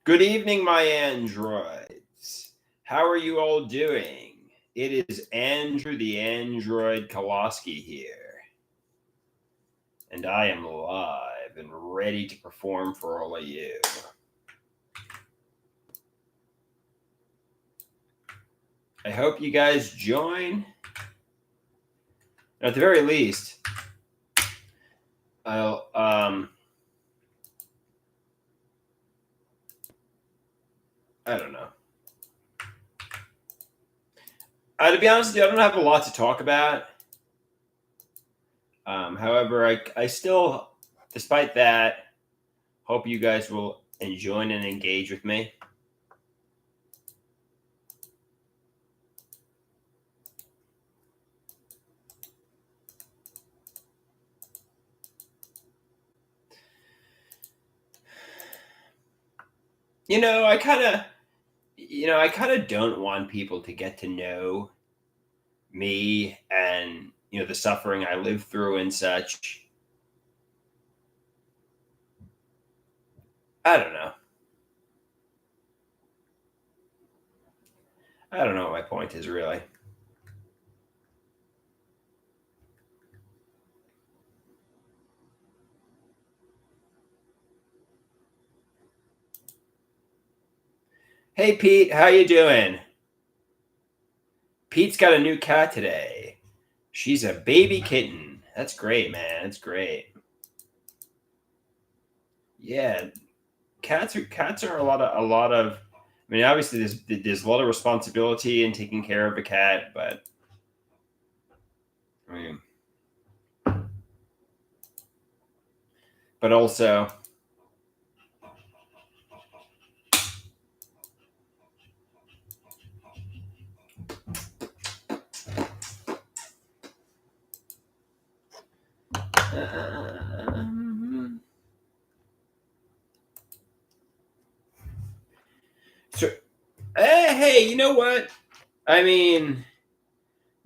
Good evening, my androids. How are you all doing? It is Andrew the Android Kowalski here, and I am live and ready to perform for all of you. I hope you guys join. At the very least, I'll I don't know. To be honest with you, I don't have a lot to talk about. However, I still, despite that, hope you guys will join and engage with me. I kind of don't want people to get to know me and the suffering I live through and such. I don't know. I don't know what my point is really. Hey Pete, how you doing? Pete's got a new cat today. She's a baby kitten. That's great, man. That's great. Yeah, cats are a lot of. I mean, obviously there's a lot of responsibility in taking care of a cat, but I mean, but also. So, hey, you know what? I mean,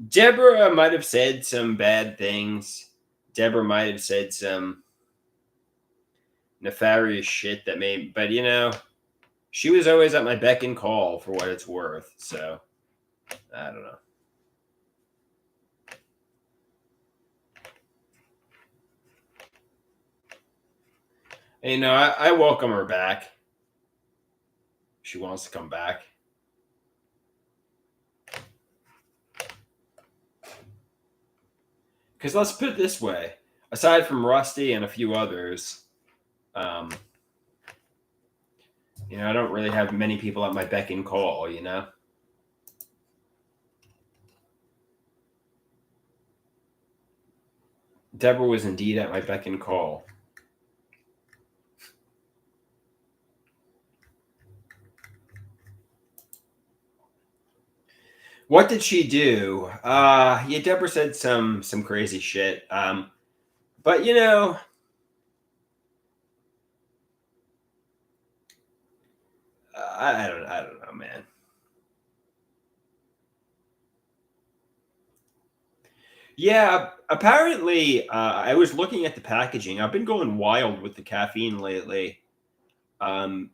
Deborah might have said some bad things. Deborah might have said some nefarious shit that made, but she was always at my beck and call for what it's worth. So, I don't know. I welcome her back. She wants to come back. Because let's put it this way: aside from Rusty and a few others, I don't really have many people at my beck and call. Deborah was indeed at my beck and call. What did she do? Yeah, Deborah said some crazy shit. But I don't know, man. Yeah, apparently, I was looking at the packaging. I've been going wild with the caffeine lately. Um,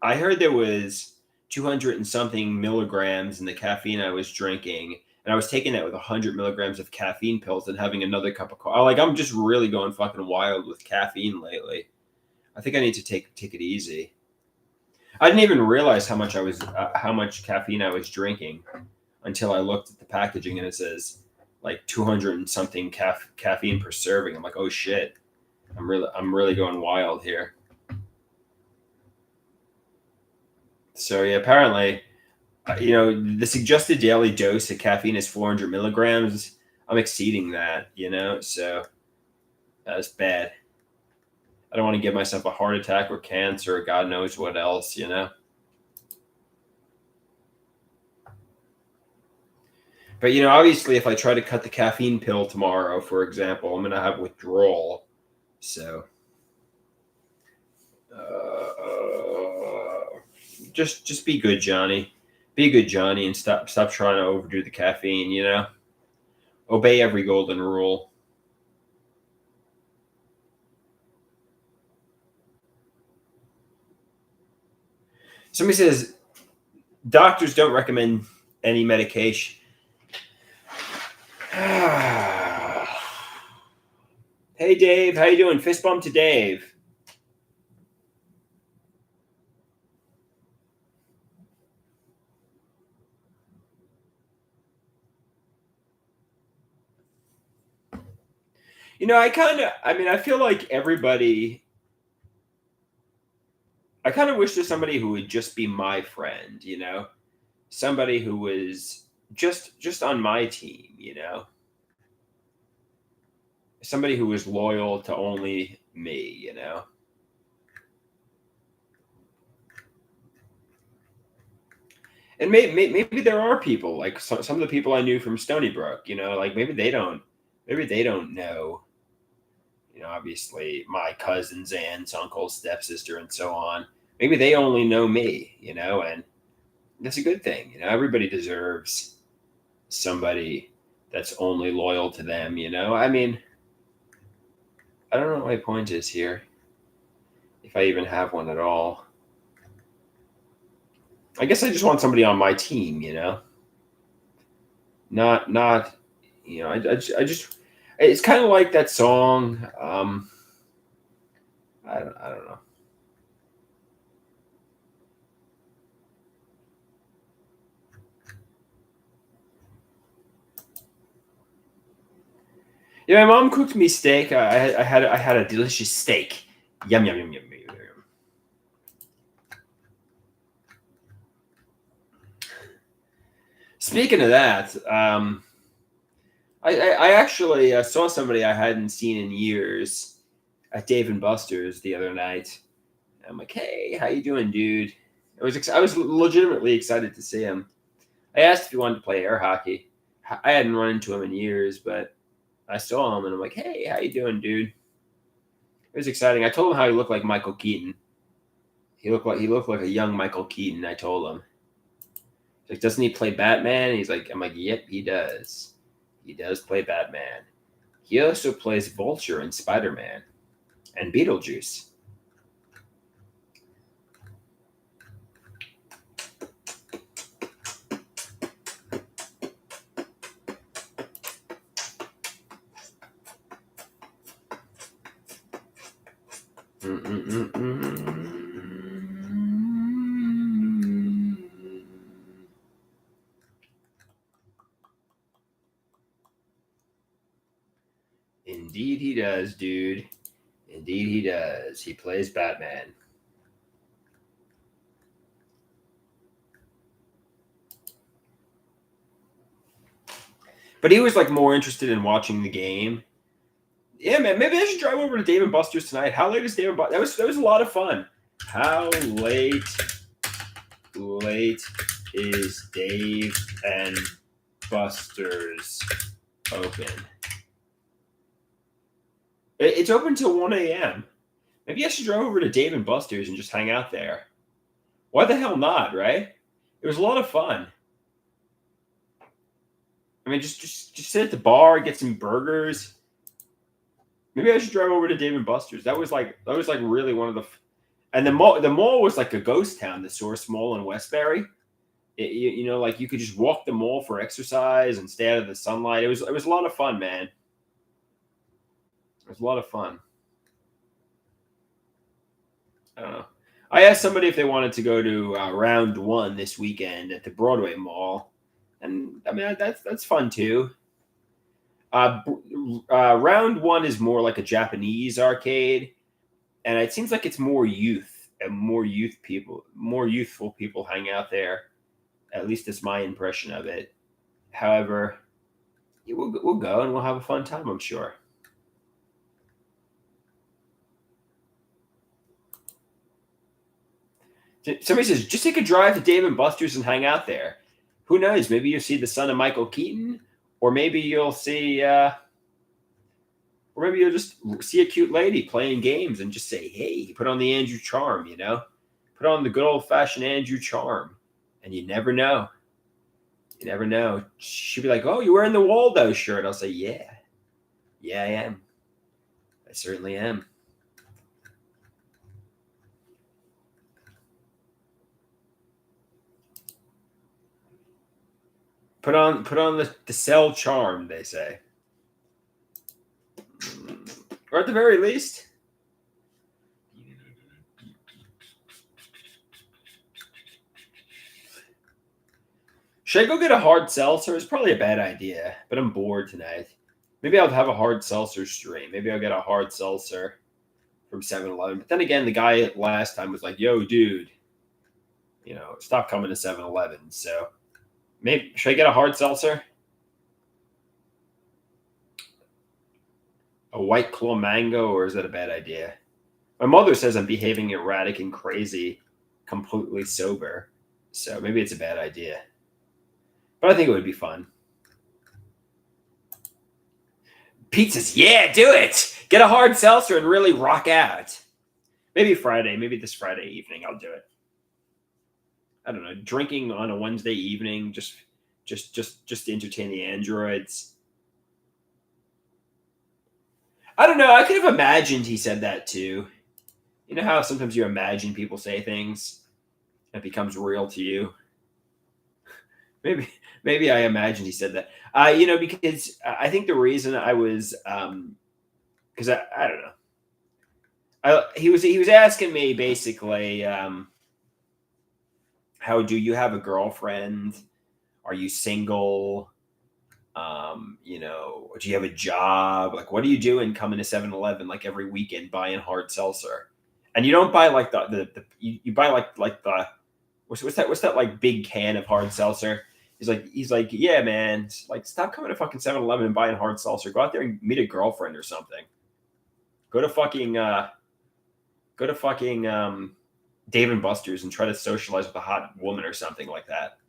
I heard there was 200 and something milligrams in the caffeine I was drinking, and I was taking that with 100 milligrams of caffeine pills and having another cup of coffee. Like I'm just really going fucking wild with caffeine lately. I think I need to take it easy. I didn't even realize how much caffeine I was drinking until I looked at the packaging and it says like 200 and something caffeine per serving. I'm like, oh shit, I'm really going wild here. So yeah, apparently, the suggested daily dose of caffeine is 400 milligrams. I'm exceeding that, so that's bad. I don't want to give myself a heart attack or cancer or God knows what else. But obviously, if I try to cut the caffeine pill tomorrow, for example, I'm gonna have withdrawal. So, just be good, Johnny. Be good, Johnny, and stop trying to overdo the caffeine. Obey every golden rule. Somebody says doctors don't recommend any medication. Hey Dave, how you doing? Fist bump to Dave. I feel like everybody. I kind of wish there's somebody who would just be my friend. Somebody who was just on my team. Somebody who was loyal to only me. And maybe there are people like some of the people I knew from Stony Brook. Like maybe they don't know. Obviously my cousins, aunts, uncles, stepsister, and so on. Maybe they only know me. And that's a good thing. Everybody deserves somebody that's only loyal to them. I don't know what my point is here, if I even have one at all. I guess I just want somebody on my team. Not. I just. It's kind of like that song. I don't know. Yeah, my mom cooked me steak. I had a delicious steak. Yum yum yum yum yum. Yum. Speaking of that, I actually saw somebody I hadn't seen in years at Dave and Buster's the other night. I'm like, hey, how you doing, dude? I was legitimately excited to see him. I asked if he wanted to play air hockey. I hadn't run into him in years, but I saw him and I'm like, hey, how you doing, dude? It was exciting. I told him how he looked like Michael Keaton. He looked like a young Michael Keaton. I told him. He's like, doesn't he play Batman? And I'm like, yep, he does. He does play Batman. He also plays Vulture in Spider Man and Beetlejuice. Indeed, he does, dude. Indeed, he does. He plays Batman. But he was like more interested in watching the game. Yeah, man. Maybe I should drive over to Dave and Buster's tonight. How late is Dave and Buster's? That was a lot of fun. How late is Dave and Buster's open? It's open till 1 a.m. Maybe I should drive over to Dave and Buster's and just hang out there. Why the hell not, right? It was a lot of fun. I mean, just sit at the bar, get some burgers. Maybe I should drive over to Dave and Buster's. That was like really one of the. And the mall was like a ghost town. The Source Mall in Westbury. Like you could just walk the mall for exercise and stay out of the sunlight. It was a lot of fun, man. It was a lot of fun. I don't know. I asked somebody if they wanted to go to Round One this weekend at the Broadway Mall, and I mean that's fun too. Round One is more like a Japanese arcade, and it seems like it's more youth and more youthful people hang out there. At least it's my impression of it. However, yeah, we'll go and we'll have a fun time, I'm sure. Somebody says just take a drive to Dave and Buster's and hang out there. Who knows? Maybe you'll see the son of Michael Keaton, or maybe you'll see, or maybe you'll just see a cute lady playing games and just say, "Hey, put on the Andrew Charm," put on the good old fashioned Andrew Charm, and you never know. You never know. She'll be like, "Oh, you're wearing the Waldo shirt." I'll say, "Yeah, yeah, I am. I certainly am." Put on the cell charm, they say. Or at the very least. Should I go get a hard seltzer? It's probably a bad idea, but I'm bored tonight. Maybe I'll have a hard seltzer stream. Maybe I'll get a hard seltzer from 7-Eleven. But then again, the guy last time was like, yo, dude, stop coming to 7-Eleven. So maybe, should I get a hard seltzer? A White Claw mango, or is that a bad idea? My mother says I'm behaving erratic and crazy, completely sober. So maybe it's a bad idea. But I think it would be fun. Pizzas, yeah, do it. Get a hard seltzer and really rock out. Maybe Friday, maybe this Friday evening, I'll do it. I don't know, drinking on a Wednesday evening, just to entertain the androids. I don't know. I could have imagined he said that too. You know how sometimes you imagine people say things, and it becomes real to you. Maybe I imagined he said that. Because I think the reason I was, because I don't know. He was asking me basically, how do you have a girlfriend? Are you single? Do you have a job? Like, what are you doing coming to 7-Eleven like every weekend buying hard seltzer? And you don't buy like you buy like the what's that like big can of hard seltzer? He's like, yeah, man, like stop coming to fucking 7-Eleven and buying hard seltzer. Go out there and meet a girlfriend or something. Go to fucking Dave and Buster's and try to socialize with a hot woman or something like that.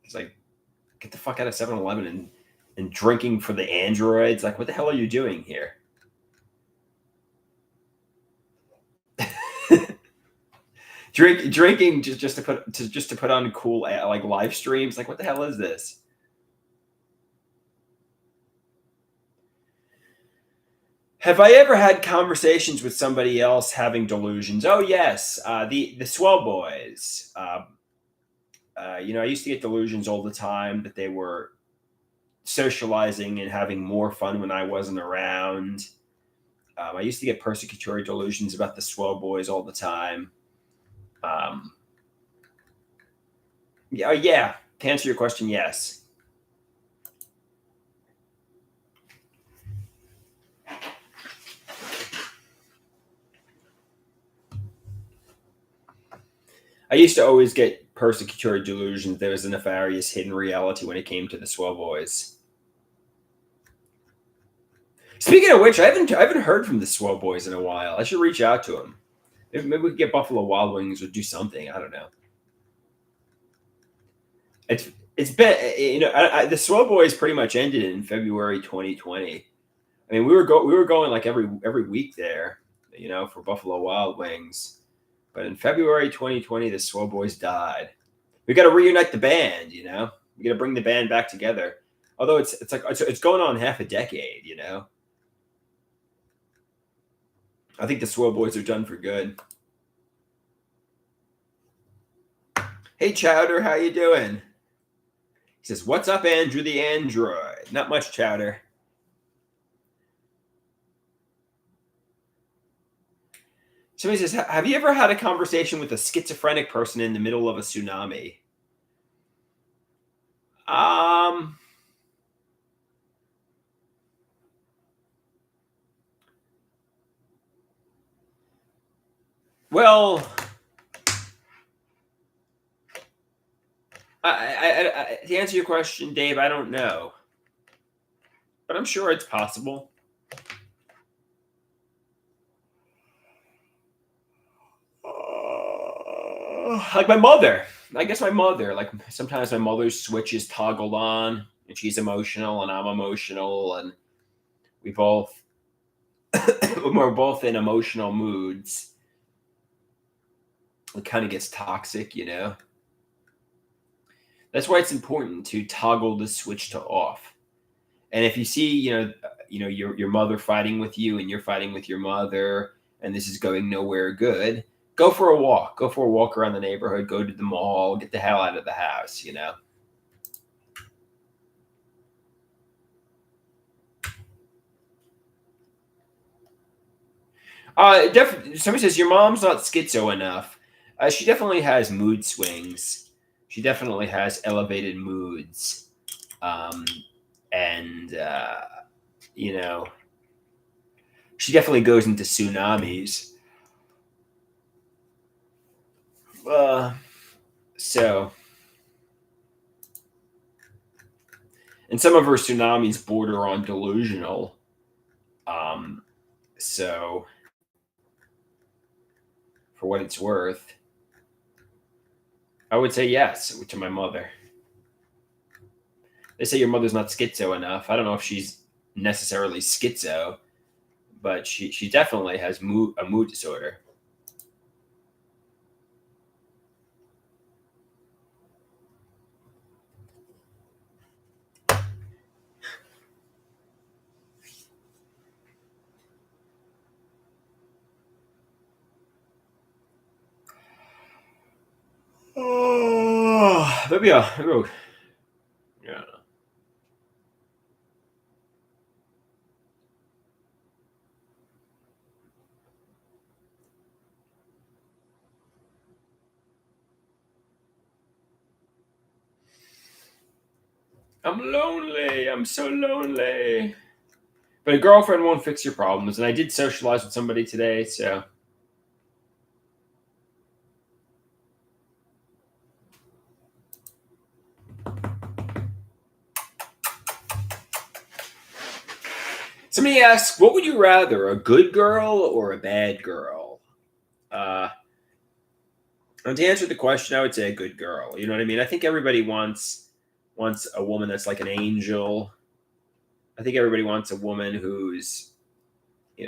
He's like, get the fuck out of 7-Eleven and drinking for the androids. Like, what the hell are you doing here? Drinking just to put on cool like live streams. Like, what the hell is this? Have I ever had conversations with somebody else having delusions? Oh yes, the Swell Boys. I used to get delusions all the time that they were socializing and having more fun when I wasn't around. I used to get persecutory delusions about the Swell Boys all the time. Yeah. To answer your question, yes. I used to always get persecutory delusions there was a nefarious hidden reality when it came to the Swell Boys. Speaking of which, I haven't heard from the Swell Boys in a while. I should reach out to them. Maybe we could get Buffalo Wild Wings or do something. I don't know. It's been the Swell Boys pretty much ended in February 2020. I mean, we were going like every week there, for Buffalo Wild Wings. But in February 2020, the Swell Boys died. We got to reunite the band. We got to bring the band back together. Although it's going on half a decade. I think the Swell Boys are done for good. Hey Chowder, how you doing? He says, "What's up, Andrew the Android?" Not much, Chowder. Somebody says, "Have you ever had a conversation with a schizophrenic person in the middle of a tsunami?" Well, to answer your question, Dave, I don't know, but I'm sure it's possible. Like my mother. I guess my mother. Like sometimes my mother's switch is toggled on, and she's emotional, and I'm emotional, and we're both in emotional moods. It kind of gets toxic, That's why it's important to toggle the switch to off. And if you see, your mother fighting with you, and you're fighting with your mother, and this is going nowhere good, go for a walk. Go for a walk around the neighborhood. Go to the mall. Get the hell out of the house. Somebody says your mom's not schizo enough. She definitely has mood swings. She definitely has elevated moods, um, and you know, she definitely goes into tsunamis. Uh, so, and some of her tsunamis border on delusional. Um, so, for what it's worth, I would say yes to my mother. They say your mother's not schizo enough. I don't know if she's necessarily schizo, but she definitely has a mood disorder. Oh, yeah. I'm lonely. I'm so lonely. But a girlfriend won't fix your problems, and I did socialize with somebody today, so somebody asks, "What would you rather, a good girl or a bad girl?" Uh, and to answer the question, I would say a good girl. You know what I mean? I think everybody wants a woman that's like an angel. I think everybody wants a woman who's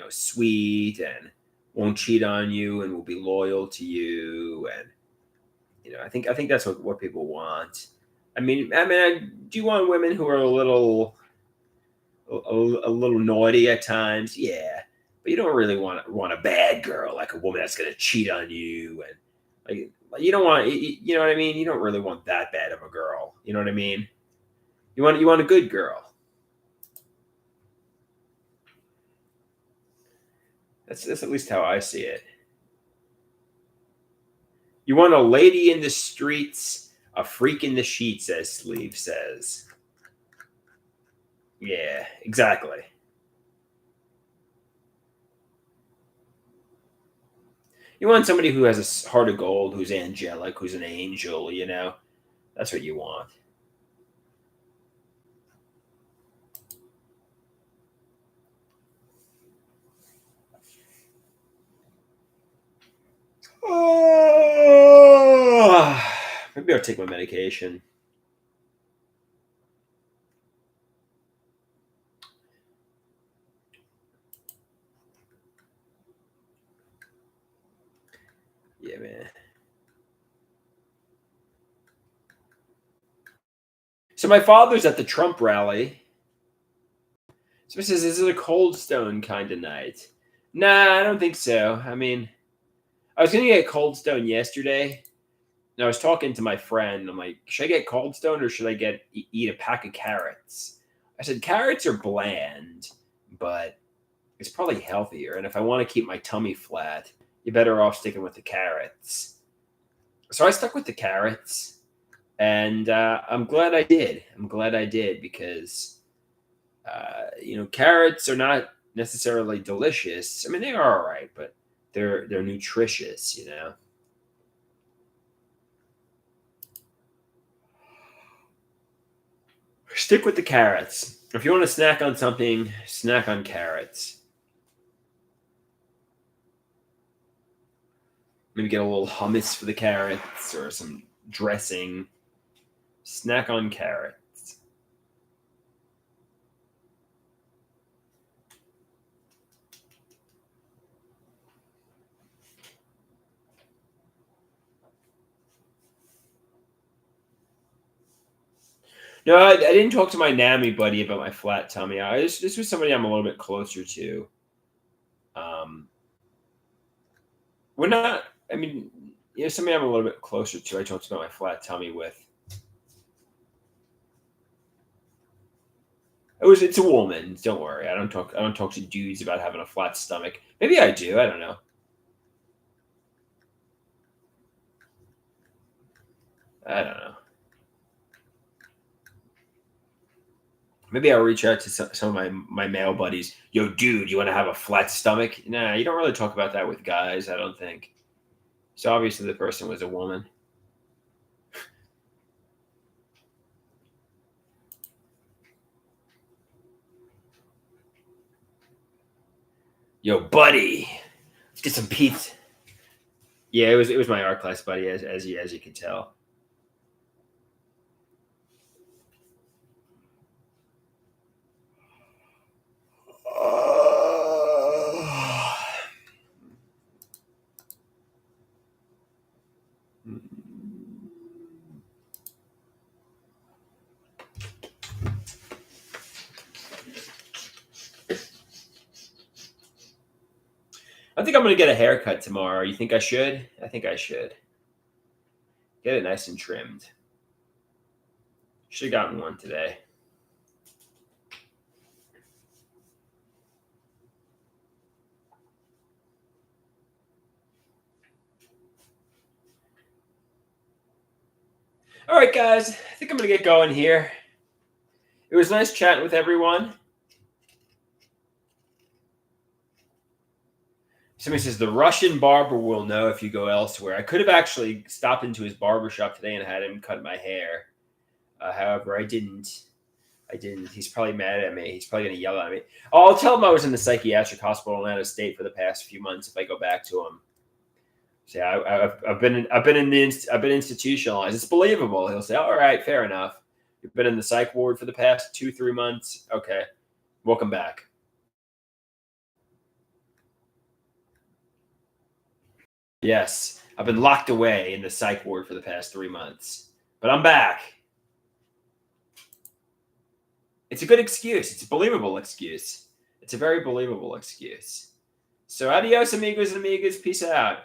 sweet and won't cheat on you and will be loyal to you. And I think that's what people want. Do you want women who are a little naughty at times? Yeah, but you don't really want a bad girl, like a woman that's going to cheat on you. And like you don't want, you know what I mean? You don't really want that bad of a girl. You know what I mean? You want a good girl. That's at least how I see it. You want a lady in the streets, a freak in the sheets, as Sleeve says. Yeah, exactly. You want somebody who has a heart of gold, who's angelic, who's an angel. That's what you want. Oh, maybe I'll take my medication. Yeah, man. So my father's at the Trump rally. So he says, "This is a Cold Stone kind of night." Nah, I don't think so. I was gonna get Cold Stone yesterday, and I was talking to my friend. I'm like, should I get Cold Stone or should I eat a pack of carrots? I said carrots are bland, but it's probably healthier. And if I want to keep my tummy flat, you're better off sticking with the carrots. So I stuck with the carrots, and I'm glad I did. I'm glad I did because carrots are not necessarily delicious. I mean, they are all right, but they're nutritious. Stick with the carrots. If you want to snack on something, snack on carrots. Maybe get a little hummus for the carrots or some dressing. Snack on carrots. No, I didn't talk to my NAMI buddy about my flat tummy. This was somebody I'm a little bit closer to. Um, we're not. Somebody I'm a little bit closer to. I talked about my flat tummy with. It's a woman. Don't worry. I don't talk to dudes about having a flat stomach. Maybe I do. I don't know. I don't know. Maybe I'll reach out to some of my male buddies. Yo, dude, you want to have a flat stomach? Nah, you don't really talk about that with guys, I don't think. So obviously the person was a woman. Yo, buddy, let's get some pizza. Yeah, it was my art class buddy, as you can tell. I think I'm gonna get a haircut tomorrow. You think I should? I think I should. Get it nice and trimmed. Should have gotten one today. All right, guys. I think I'm gonna get going here. It was nice chatting with everyone. Somebody says the Russian barber will know if you go elsewhere. I could have actually stopped into his barber shop today and had him cut my hair. However, I didn't. I didn't. He's probably mad at me. He's probably going to yell at me. Oh, I'll tell him I was in the psychiatric hospital in Atlanta State for the past few months if I go back to him. So yeah, I've been institutionalized. It's believable. He'll say, "All right, fair enough. You've been in the psych ward for the past 2-3 months. Okay, welcome back." Yes, I've been locked away in the psych ward for the past 3 months, but I'm back. It's a good excuse. It's a believable excuse. It's a very believable excuse. So adios, amigos and amigas. Peace out.